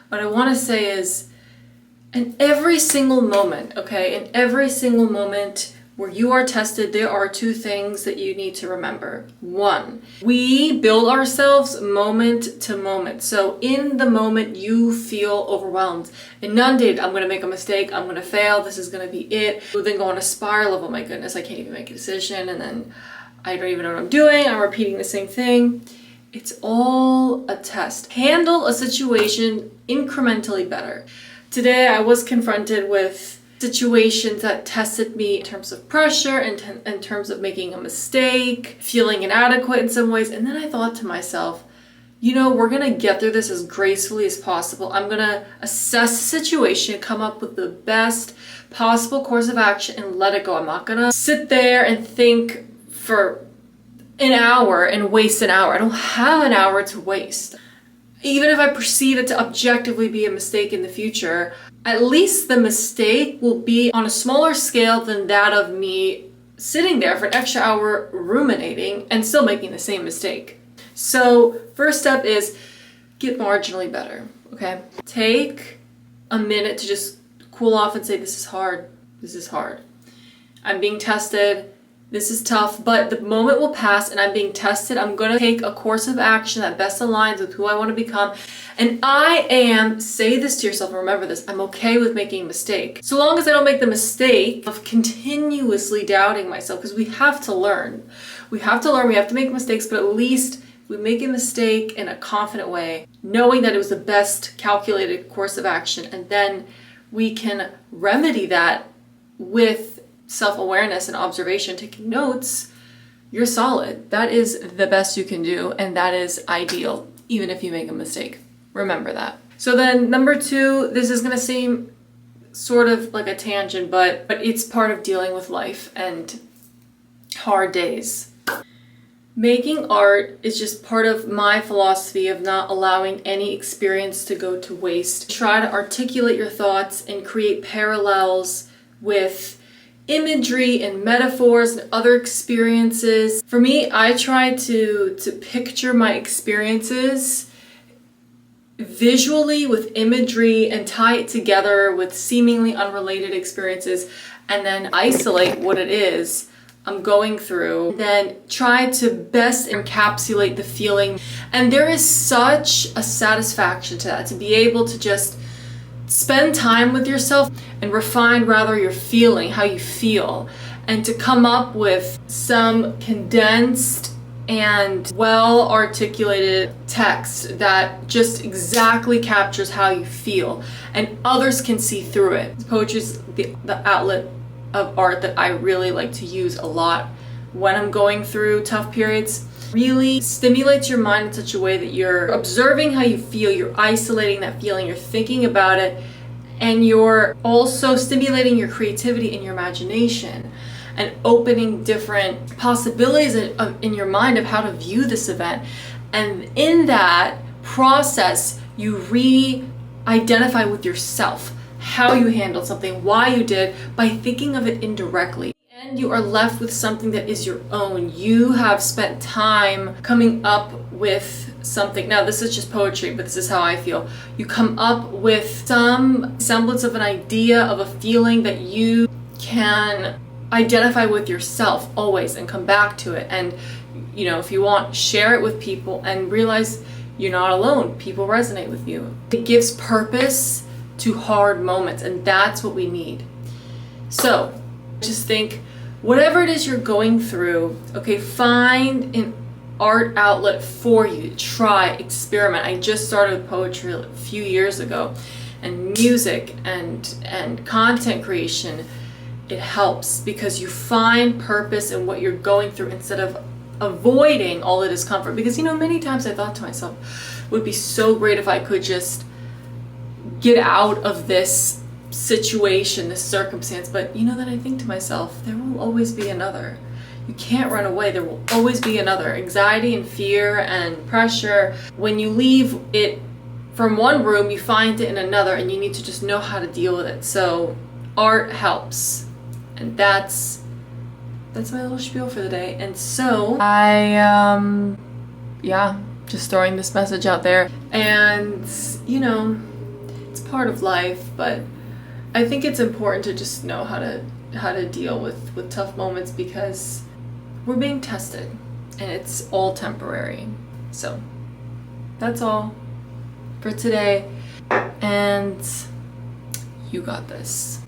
what I want to say is, in every single moment, okay, in every single moment where you are tested, there are two things that you need to remember. One, we build ourselves moment to moment. So in the moment you feel overwhelmed, inundated, I'm gonna make a mistake, I'm gonna fail, this is gonna be it. You then go on a spiral of, oh my goodness, I can't even make a decision, and then I don't even know what I'm doing, I'm repeating the same thing. It's all a test. Handle a situation incrementally better. Today I was confronted with situations that tested me in terms of pressure, in terms of making a mistake, feeling inadequate in some ways. And then I thought to myself, you know, we're gonna get through this as gracefully as possible. I'm gonna assess the situation, come up with the best possible course of action and let it go. I'm not gonna sit there and think for an hour and waste an hour. I don't have an hour to waste. Even if I perceive it to objectively be a mistake in the future, at least the mistake will be on a smaller scale than that of me sitting there for an extra hour ruminating and still making the same mistake. So first step is get marginally better, okay? Take a minute to just cool off and say, this is hard, this is hard. I'm being tested, this is tough, but the moment will pass and I'm being tested. I'm gonna take a course of action that best aligns with who I wanna become. And say this to yourself, and remember this, I'm okay with making a mistake. So long as I don't make the mistake of continuously doubting myself, because we have to learn. We have to make mistakes, but at least we make a mistake in a confident way, knowing that it was the best calculated course of action, and then we can remedy that with self-awareness and observation, taking notes. You're solid. That is the best you can do, and that is ideal, even if you make a mistake. Remember that. So then number two, this is gonna seem sort of like a tangent, but it's part of dealing with life and hard days. Making art is just part of my philosophy of not allowing any experience to go to waste. Try to articulate your thoughts and create parallels with imagery and metaphors and other experiences. For me, I try to picture my experiences visually with imagery and tie it together with seemingly unrelated experiences, and then isolate what it is I'm going through, then try to best encapsulate the feeling. And there is such a satisfaction to that, to be able to just spend time with yourself and refine rather your feeling, how you feel, and to come up with some condensed and well articulated text that just exactly captures how you feel and others can see through it. Poetry is the outlet of art that I really like to use a lot when I'm going through tough periods. Really stimulates your mind in such a way that you're observing how you feel, you're isolating that feeling, you're thinking about it, and you're also stimulating your creativity and your imagination and opening different possibilities in your mind of how to view this event. And in that process, you re-identify with yourself, how you handled something, why you did, by thinking of it indirectly. And you are left with something that is your own. You have spent time coming up with something. Now, this is just poetry, but this is how I feel. You come up with some semblance of an idea, of a feeling that you can identify with yourself always and come back to it. And, you know, if you want, share it with people and realize you're not alone. People resonate with you. It gives purpose to hard moments, and that's what we need. So, just think, whatever it is you're going through, okay, find an art outlet for you. Try, experiment. I just started with poetry a few years ago, and music and content creation. It helps because you find purpose in what you're going through instead of avoiding all the discomfort. Because, you know, many times I thought to myself, it would be so great if I could just get out of this situation, this circumstance, but you know, that I think to myself, there will always be another. You can't run away. There will always be another. Anxiety and fear and pressure. When you leave it from one room, you find it in another, and you need to just know how to deal with it. So art helps, and that's my little spiel for the day. And so I just throwing this message out there, and you know, part of life, but I think it's important to just know how to deal with tough moments, because we're being tested and it's all temporary. So that's all for today, and you got this.